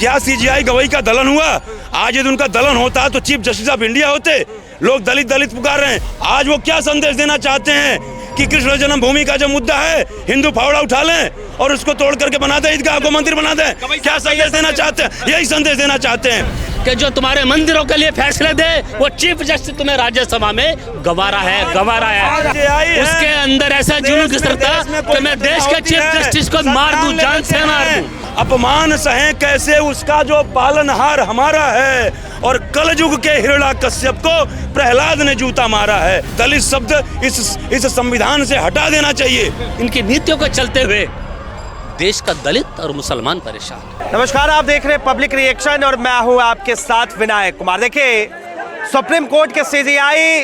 क्या सीजीआई गवई का दलन हुआ? आज यदि उनका दलन होता तो चीफ जस्टिस ऑफ इंडिया होते। लोग दलित दलित पुकार रहे हैं। आज वो क्या संदेश देना चाहते हैं कि कृष्ण जन्मभूमि का जो मुद्दा है, हिंदू फावड़ा उठा लें और उसको तोड़ करके बना दें, ईदगाह को मंदिर बना दें? क्या संदेश देना चाहते हैं? यही संदेश देना चाहते हैं कि जो तुम्हारे मंदिरों के लिए फैसले दे वो चीफ जस्टिस तुम्हें राज्यसभा में गवारा है। उसके अंदर ऐसा जुनून गुजरता कि मैं देश के चीफ जस्टिस को मार दूं, जान से मार दूं। अपमान सहे कैसे उसका जो पालनहार हमारा है, और कलयुग के हिरण्याकश्यप को प्रहलाद ने जूता मारा है। दलित शब्द इस संविधान से हटा देना चाहिए। इनकी नीतियों को चलते हुए देश का दलित और मुसलमान परेशान। नमस्कार, आप देख रहे हैं पब्लिक रिएक्शन और मैं हूं आपके साथ विनायक कुमार। देखिए, सुप्रीम कोर्ट के सीजीआई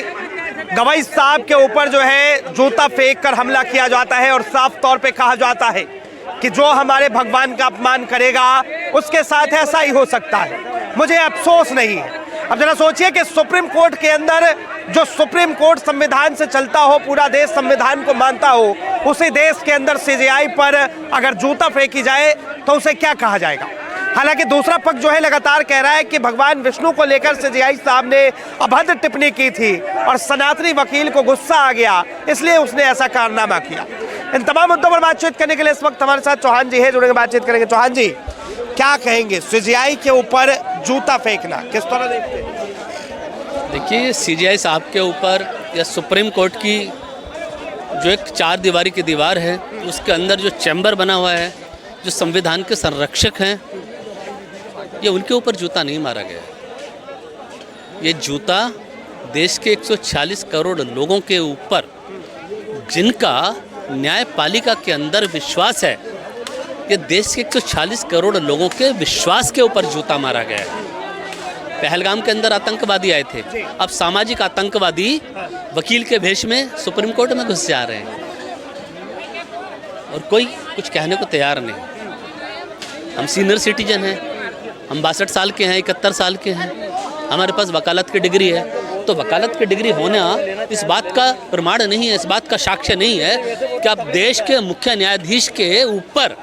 गवई साहब के ऊपर जो है जूता फेंक कर हमला किया जाता है और साफ तौर पे कहा जाता है कि जो हमारे भगवान का अपमान करेगा उसके साथ ऐसा ही हो सकता है। मुझे अफसोस नहीं है। अब जरा सोचिए कि सुप्रीम कोर्ट के अंदर जो सुप्रीम कोर्ट संविधान से चलता हो, पूरा देश संविधान को मानता हो, उसी देश के अंदर सीजीआई पर अगर जूता फेंकी जाए तो उसे क्या कहा जाएगा? हालांकि दूसरा पक्ष जो है लगातार कह रहा है कि भगवान विष्णु को लेकर सीजीआई साहब ने अभद्र टिप्पणी की थी और सनातनी वकील को गुस्सा आ गया, इसलिए उसने ऐसा कारनामा किया। इन तमाम मुद्दों पर बातचीत करने के लिए इस वक्त हमारे साथ चौहान जी है, जुड़ेंगे, बातचीत करेंगे। चौहान जी, क्या कहेंगे सीजीआई के ऊपर जूता फेंकना किस तरह देखते हैं? देखिए, सीजीआई साहब के ऊपर या सुप्रीम कोर्ट की जो एक चार दीवारी की दीवार है, उसके अंदर जो चैम्बर बना हुआ है, जो संविधान के संरक्षक हैं, ये उनके ऊपर जूता नहीं मारा गया। ये जूता देश के 140 करोड़ लोगों के ऊपर, जिनका न्यायपालिका के अंदर विश्वास है, ये देश के 140 करोड़ लोगों के विश्वास के ऊपर जूता मारा गया है। पहलगाम के अंदर आतंकवादी आए थे, अब सामाजिक आतंकवादी वकील के भेष में सुप्रीम कोर्ट में घुस जा रहे हैं और कोई कुछ कहने को तैयार नहीं। हम सीनियर सिटीजन हैं, हम 62 साल के हैं, 71 साल के हैं, हमारे पास वकालत की डिग्री है। तो वकालत की डिग्री होना इस बात का प्रमाण नहीं है, इस बात का साक्ष्य नहीं है कि आप देश के मुख्य न्यायाधीश के ऊपर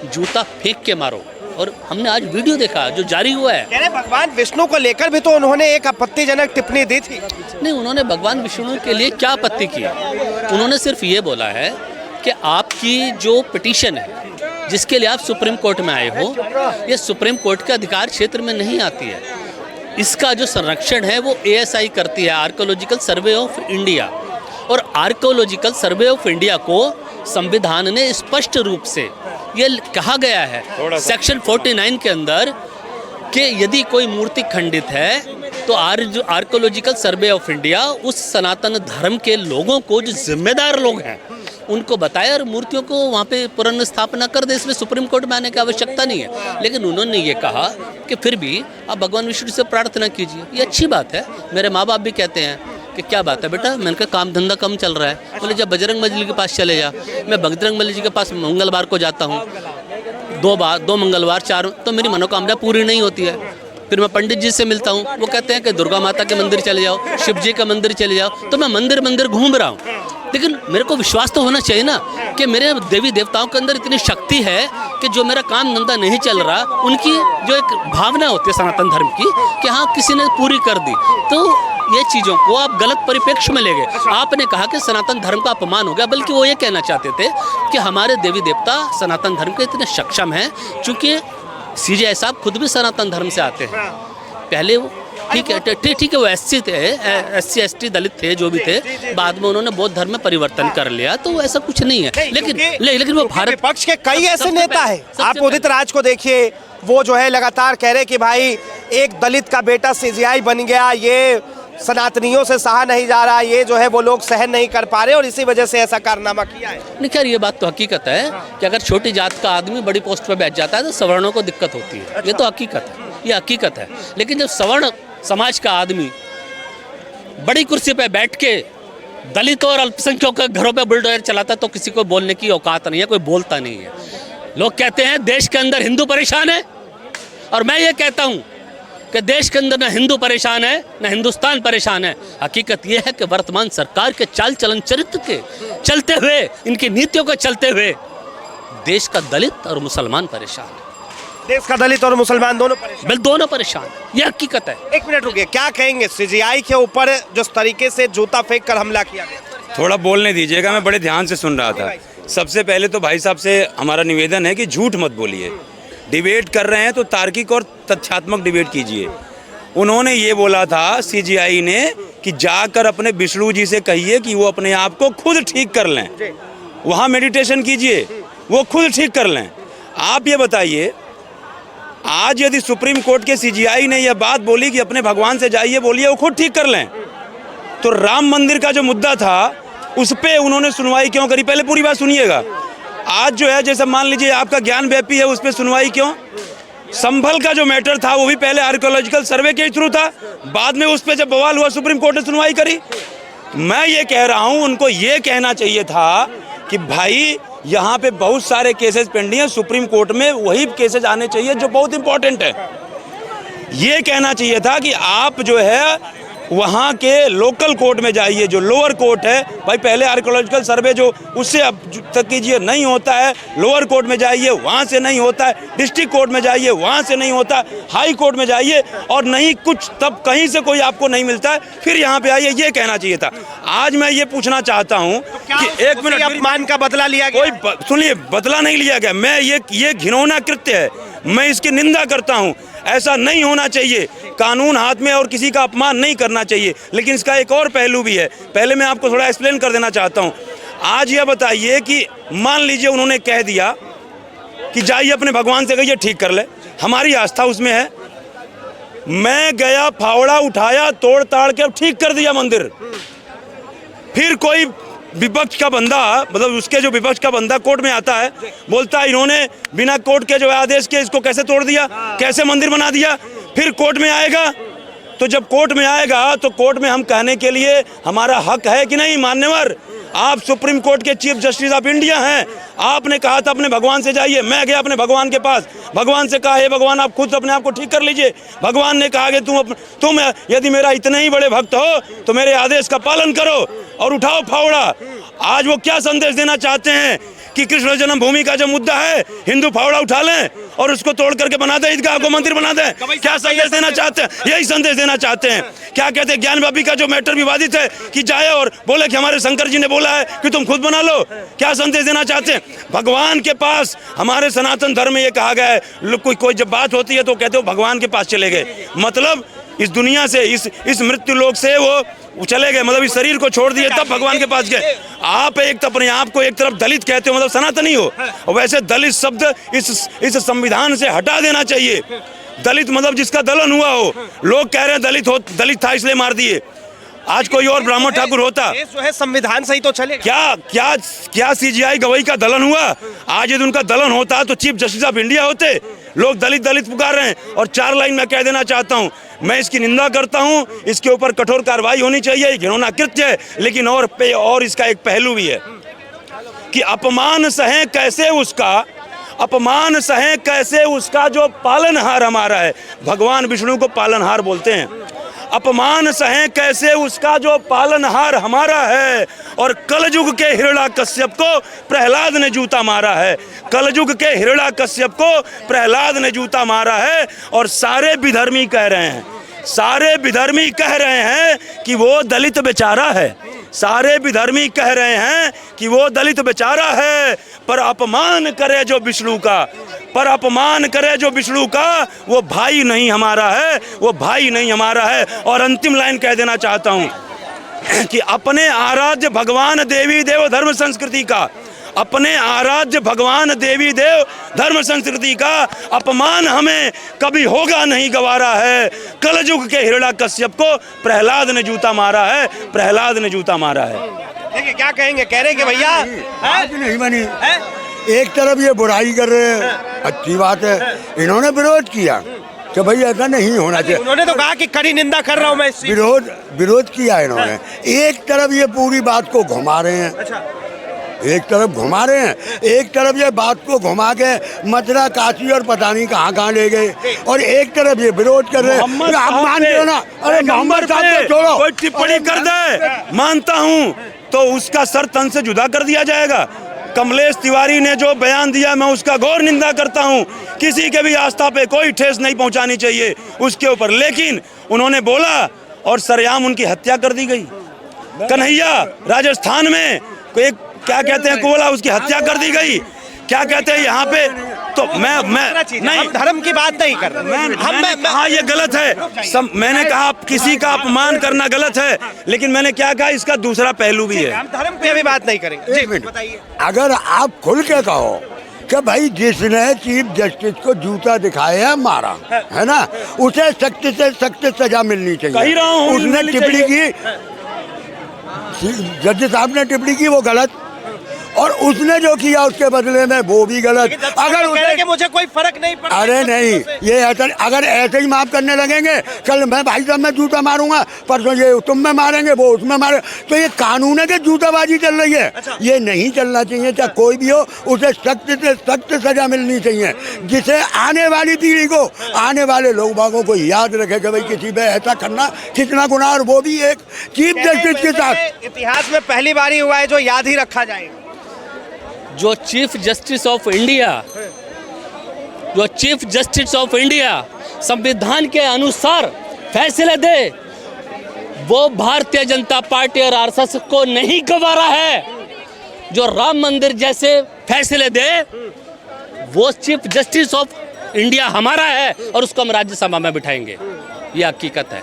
जूता फेंक के मारो। और हमने आज वीडियो देखा जो जारी हुआ है। कह रहे भगवान विष्णु को लेकर भी तो उन्होंने एक आपत्तिजनक टिप्पणी दी थी। नहीं, उन्होंने भगवान विष्णु के लिए क्या आपत्ति की? उन्होंने सिर्फ ये बोला है कि आपकी जो पिटीशन है जिसके लिए आप सुप्रीम कोर्ट में आए हो, ये सुप्रीम कोर्ट के अधिकार क्षेत्र में नहीं आती है। इसका जो संरक्षण है वो ASI करती है, आर्कोलॉजिकल सर्वे ऑफ इंडिया। और आर्कोलॉजिकल सर्वे ऑफ इंडिया को संविधान ने स्पष्ट रूप से ये कहा गया है सेक्शन 49 के अंदर कि यदि कोई मूर्ति खंडित है तो आर्कोलॉजिकल सर्वे ऑफ इंडिया उस सनातन धर्म के लोगों को, जो जिम्मेदार लोग हैं, उनको बताए और मूर्तियों को वहाँ पे पुनर्स्थापना कर दे। इसमें सुप्रीम कोर्ट में आने की आवश्यकता नहीं है। लेकिन उन्होंने ये कहा कि फिर भी आप भगवान विष्णु से प्रार्थना कीजिए। ये अच्छी बात है। मेरे माँ बाप भी कहते हैं कि क्या बात है बेटा, मैंने कहा काम धंधा कम चल रहा है। बोले जब बजरंग बली के पास चले जा। मैं बजरंग बली जी के पास मंगलवार को जाता हूँ, 2 मंगलवार 4, तो मेरी मनोकामना पूरी नहीं होती है। फिर मैं पंडित जी से मिलता हूँ, वो कहते हैं कि दुर्गा माता के मंदिर चले जाओ, शिव जी का मंदिर चले जाओ। तो मैं मंदिर मंदिर घूम रहा हूँ, लेकिन मेरे को विश्वास तो होना चाहिए ना कि मेरे देवी देवताओं के अंदर इतनी शक्ति है कि जो मेरा काम धंधा नहीं चल रहा, उनकी जो एक भावना होती है सनातन धर्म की कि हाँ किसी ने पूरी कर दी। तो ये चीज़ों को आप गलत परिप्रेक्ष्य में ले गए। आपने कहा कि सनातन धर्म का अपमान हो गया, बल्कि वो ये कहना चाहते थे कि हमारे देवी देवता सनातन धर्म के इतने सक्षम हैं, चूँकि सीजीआई साहब खुद भी सनातन धर्म से आते हैं। पहले वो ठीक है वो SC थे, SC ST दलित थे, जो भी थे, बाद में उन्होंने बौद्ध धर्म में परिवर्तन कर लिया, तो ऐसा कुछ नहीं है। लेकिन वो भारत विपक्ष के कई ऐसे नेता है, आप उदित राज को देखिए, वो जो है लगातार कह रहे कि भाई एक दलित का बेटा सीजीआई बन गया, ये सनातनियों से सहा नहीं जा रहा, ये जो है वो लोग सहन नहीं कर पा रहे और इसी वजह से ऐसा कारनामा किया है। नहीं खैर, ये बात तो हकीकत है कि अगर छोटी जात का आदमी बड़ी पोस्ट पर बैठ जाता है तो सवर्णों को दिक्कत होती है। ये तो हकीकत है, ये हकीकत है। लेकिन जब सवर्ण समाज का आदमी बड़ी कुर्सी पे बैठ के दलितों और अल्पसंख्यकों के घरों पे बुलडोजर चलाता तो किसी को बोलने की औकात नहीं है, कोई बोलता नहीं है। लोग कहते हैं देश के अंदर हिंदू परेशान है, और मैं ये कहता हूँ कि देश के अंदर न हिंदू परेशान है न हिंदुस्तान परेशान है। हकीकत यह है कि वर्तमान सरकार के चाल चलन चरित्र के चलते हुए, इनकी नीतियों को चलते हुए देश का दलित और मुसलमान परेशान है। देश का दलित और मुसलमान दोनों परेशान। बिल दोनों परेशान, ये हकीकत है। एक मिनट रुकिए, क्या कहेंगे सीजीआई के ऊपर जिस तरीके से जूता फेंक कर हमला किया गया? थोड़ा बोलने दीजिएगा, मैं बड़े ध्यान से सुन रहा था। सबसे पहले तो भाई साहब से हमारा निवेदन है कि झूठ मत बोलिए। डिबेट कर रहे हैं तो तार्किक और तथ्यात्मक डिबेट कीजिए। उन्होंने ये बोला था सीजीआई ने कि जाकर अपने विष्णु जी से कहिए कि वो अपने आप को खुद ठीक कर लें, वहाँ मेडिटेशन कीजिए, वो खुद ठीक कर लें। आप ये बताइए, आज यदि सुप्रीम कोर्ट के सीजीआई ने यह बात बोली कि अपने भगवान से जाइए, बोलिए वो खुद ठीक कर लें, तो राम मंदिर का जो मुद्दा था उस पे उन्होंने सुनवाई क्यों करी? पहले पूरी बात सुनिएगा। आज जो है, जैसे मान लीजिए आपका ज्ञान व्यापी है, उस पे सुनवाई क्यों? संभल का जो मैटर था वो भी पहले आर्कियोलॉजिकल सर्वे के थ्रू था, बाद में उस पे जब बवाल हुआ सुप्रीम कोर्ट ने सुनवाई करी। मैं ये कह रहा हूँ, उनको ये कहना चाहिए था कि भाई यहाँ पे बहुत सारे केसेस पेंडिंग है, सुप्रीम कोर्ट में वही केसेस आने चाहिए जो बहुत इंपॉर्टेंट है। ये कहना चाहिए था कि आप जो है वहाँ के लोकल कोर्ट में जाइए, जो लोअर कोर्ट है। भाई पहले आर्कियोलॉजिकल सर्वे जो उससे अब तक कीजिए, नहीं होता है, लोअर कोर्ट में जाइए, वहाँ से नहीं होता है, डिस्ट्रिक्ट कोर्ट में जाइए, वहाँ से नहीं होता, हाई कोर्ट में जाइए, और नहीं कुछ तब कहीं से कोई आपको नहीं मिलता है, फिर यहाँ पे आइए। ये कहना चाहिए था। आज मैं ये पूछना चाहता हूँ कि एक मिनट, अपमान का बदला लिया गया? कोई सुनिए, बदला नहीं लिया गया। मैं ये घिनौना कृत्य है, मैं इसकी निंदा करता हूँ। ऐसा नहीं होना चाहिए, कानून हाथ में और किसी का अपमान नहीं करना चाहिए। लेकिन इसका एक और पहलू भी है, पहले मैं आपको थोड़ा एक्सप्लेन कर देना चाहता हूँ। आज यह बताइए कि मान लीजिए उन्होंने कह दिया कि जाइए अपने भगवान से कहिए ठीक कर ले, हमारी आस्था उसमें है। मैं गया, फावड़ा उठाया, तोड़ ताड़ के ठीक कर दिया मंदिर। फिर कोई विपक्ष का बंदा, मतलब उसके जो विपक्ष का बंदा कोर्ट में आता है, बोलता है इन्होंने बिना कोर्ट के जो आदेश के इसको कैसे तोड़ दिया, कैसे मंदिर बना दिया। फिर कोर्ट में आएगा, तो जब कोर्ट में आएगा तो कोर्ट में हम कहने के लिए हमारा हक है कि नहीं? मान्यवर, आप सुप्रीम कोर्ट के चीफ जस्टिस ऑफ इंडिया हैं, आपने कहा था अपने भगवान से जाइए। मैं गया अपने भगवान के पास, भगवान से कहा, हे भगवान आप खुद अपने आप को ठीक कर लीजिए। भगवान ने कहा कि तुम यदि मेरा इतने ही बड़े भक्त हो तो मेरे आदेश का पालन करो और उठाओ फावड़ा। आज वो क्या संदेश देना चाहते हैं कि कृष्ण जन्मभूमि का जो मुद्दा है, हिंदू फावड़ा उठा लें और उसको तोड़ करके बना दें, ईदगाह को मंदिर बना दें। क्या संदेश देना चाहते हैं? यही संदेश देना चाहते हैं। क्या कहते हैं, ज्ञान व्यापी का जो मैटर विवादित है कि जाए और बोले कि हमारे शंकर जी ने बोला है कि तुम खुद बना लो। क्या संदेश देना चाहते हैं? भगवान के पास, हमारे सनातन धर्म में ये कहा गया है, कोई जब बात होती है तो कहते हो भगवान के पास चले गए, मतलब इस दुनिया से, इस मृत्यु लोक से वो चले गए, मतलब इस शरीर को छोड़ दिए, तब भगवान के पास गए। आप एक अपने आप को एक तरफ दलित कहते हो, मतलब सनातनी हो, और वैसे दलित शब्द इस संविधान से हटा देना चाहिए। दलित मतलब जिसका दलन हुआ हो। लोग कह रहे हैं दलित था इसलिए मार दिए। आज कोई और ब्राह्मण ठाकुर होता, जो है संविधान सही तो चले। क्या सीजीआई गवाही का दलन हुआ? आज यदि उनका दलन होता तो चीफ जस्टिस ऑफ इंडिया होते। लोग दलित पुकार रहे हैं। और 4 लाइन में कह देना चाहता हूँ, मैं इसकी निंदा करता हूँ, इसके ऊपर कठोर कार्रवाई होनी चाहिए, घिनौना कृत्य है। लेकिन और इसका एक पहलू भी है कि अपमान सहे कैसे उसका जो पालनहार हमारा है। भगवान विष्णु को पालनहार बोलते हैं। अपमान सहे कैसे उसका जो पालनहार हमारा है। और कलयुग के हिरण्याकश्यप को प्रहलाद ने जूता मारा है। कलयुग के हिरण्याकश्यप को प्रहलाद ने जूता मारा है। और सारे विधर्मी कह रहे हैं कि वो दलित बेचारा है। सारे विधर्मी कह रहे हैं कि वो दलित बेचारा है। पर अपमान करे जो विष्णु का, वो भाई नहीं हमारा है। और अंतिम लाइन कह देना चाहता हूँ कि अपने आराध्य भगवान देवी देव धर्म संस्कृति का अपमान हमें कभी होगा नहीं गवारा है। कलयुग के हिरण्याकश्यप को प्रहलाद ने जूता मारा है। देखिए क्या कहेंगे, कह रहे कि भैया आज नहीं बनी। एक तरफ ये बुराई कर रहे हैं, अच्छी बात है, इन्होंने विरोध किया कि भाई ऐसा नहीं होना चाहिए। उन्होंने तो कहा कि कड़ी निंदा कर रहा हूं मैं। विरोध किया इन्होंने। एक तरफ ये पूरी बात को घुमा रहे हैं, एक तरफ ये बात को घुमा के मथुरा, काशी और पता नहीं कहाँ ले गए, और एक तरफ ये विरोध कर रहे हैं। अरे मोहम्मद साहब को छोड़ो, कोई टिप्पणी कर दे, मानता हूँ तो उसका सर तन से जुदा कर दिया जाएगा। कमलेश तिवारी ने जो बयान दिया मैं उसका घोर निंदा करता हूं। किसी के भी आस्था पे कोई ठेस नहीं पहुंचानी चाहिए उसके ऊपर, लेकिन उन्होंने बोला और सरेआम उनकी हत्या कर दी गई। कन्हैया राजस्थान में एक क्या कहते हैं कोला, उसकी हत्या कर दी गई। क्या कहते हैं यहाँ पे, तो मैं नहीं, हम धर्म की बात नहीं कर रहे। मैंने कहा ये गलत है। मैंने कहा किसी का अपमान करना गलत है, लेकिन मैंने क्या कहा इसका दूसरा पहलू भी है। हम धर्म पे अभी बात नहीं करेंगे। एक मिनट, अगर आप खुल के कहो कि भाई जिसने चीफ जस्टिस को जूता दिखाया मारा है ना, उसे सख्त से सख्त सजा मिलनी चाहिए। कह रहा हूं, उसने टिप्पणी की, जज साहब ने टिप्पणी की वो गलत, और उसने जो किया उसके बदले में वो भी गलत। अगर उसे मुझे कोई फर्क नहीं पड़ता, अरे नहीं, ये ऐसा अगर ऐसे ही माफ करने लगेंगे, कल मैं भाई साहब में जूता मारूंगा, परसों ये तुम में मारेंगे, वो उसमें मारे, तो ये कानून है कि जूताबाजी चल रही है। ये नहीं चलना चाहिए। चाहे कोई भी हो उसे सख्त से सख्त सजा मिलनी चाहिए, जिसे आने वाली पीढ़ी को, आने वाले लोग बागों को याद रखे कि भाई किसी पे ऐसा करना कितना गुनाह, और वो भी एक चीफ जस्टिस के साथ। इतिहास में पहली बार ही हुआ है जो याद ही रखा जाएगा। जो चीफ जस्टिस ऑफ इंडिया, जो चीफ जस्टिस ऑफ इंडिया संविधान के अनुसार फैसले दे, वो भारतीय जनता पार्टी और आरएसएस को नहीं गवारा है। जो राम मंदिर जैसे फैसले दे, वो चीफ जस्टिस ऑफ इंडिया हमारा है और उसको हम राज्यसभा में बिठाएंगे। ये हकीकत है,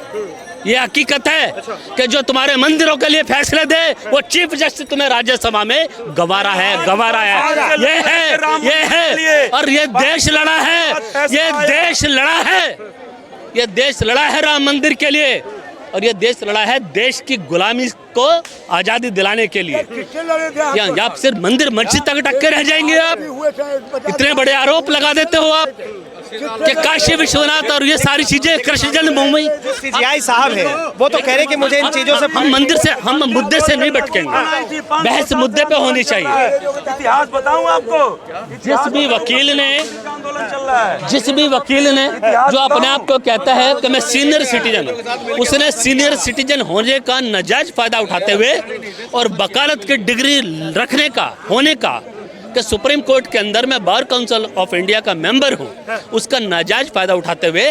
ये हकीकत है कि जो तुम्हारे मंदिरों के लिए फैसले दे, वो चीफ जस्टिस तुम्हें राज्यसभा में गवारा है, गवारा है। ये है, ये है, और ये देश लड़ा है, ये देश लड़ा है, ये देश लड़ा है राम मंदिर के लिए, और ये देश लड़ा है देश की गुलामी को आजादी दिलाने के लिए। यहाँ आप सिर्फ मंदिर मस्जिद तक टक के रह जाएंगे। आप इतने बड़े आरोप लगा देते हो आप कि काशी विश्वनाथ और ये सारी चीजें कृष्ण जन्मभूमि। सीजीआई साहब है, वो तो कह रहे कि मुझे इन चीजों से हम मंदिर से, हम मुद्दे से नहीं भटकेंगे, बहस मुद्दे पे होनी चाहिए। इतिहास बताऊं आपको, जिस भी वकील ने, आंदोलन चल रहा है, जिस भी वकील ने जो अपने आप को कहता है कि मैं सीनियर सिटीजन हूँ, उसने सीनियर सिटीजन होने का नाजायज फायदा उठाते हुए और वकालत की डिग्री रखने का, होने का, कि सुप्रीम कोर्ट के अंदर मैं बार काउंसिल ऑफ इंडिया का मेंबर हूं, उसका नाजायज फायदा उठाते हुए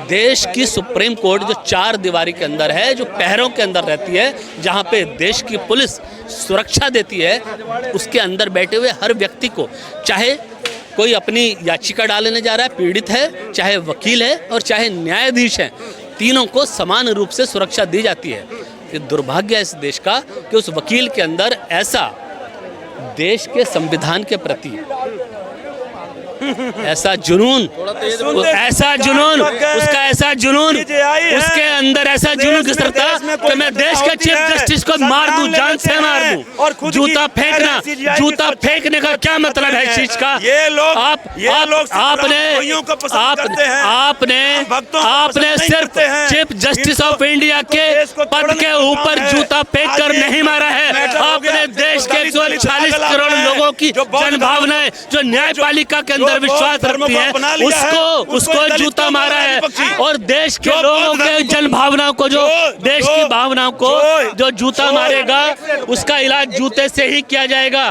देश की सुप्रीम कोर्ट जो चार दीवारी के अंदर है, जो पहरों के अंदर रहती है, जहां पे देश की पुलिस सुरक्षा देती है, उसके अंदर बैठे हुए हर व्यक्ति को, चाहे कोई अपनी याचिका डालने जा रहा है, पीड़ित है, चाहे वकील है और चाहे न्यायाधीश है, तीनों को समान रूप से सुरक्षा दी जाती है। ये दुर्भाग्य है इस देश का कि उस वकील के अंदर ऐसा देश के संविधान के प्रति ऐसा जुनून, ऐसा जुनून, उसका ऐसा जुनून, उसके अंदर ऐसा जुनून किस तरह था कि मैं देश के चीफ जस्टिस को मार दूं, जान से मार दूं। जूता फेंकना, जूता फेंकने का क्या मतलब है इस चीज का? ये लोग, आपने सिर्फ चीफ जस्टिस ऑफ इंडिया के पद के ऊपर जूता फेंक कर नहीं मारा है, आपने देश के 40 करोड़ लोगों की जन भावनाएं जो न्यायपालिका के अंदर विश्वास रखती है, उसको जूता मारा है। और देश के लोगों के जन भावनाओं को, जो देश की भावनाओं को जो जूता मारेगा, उसका इलाज जूते से ही किया जाएगा।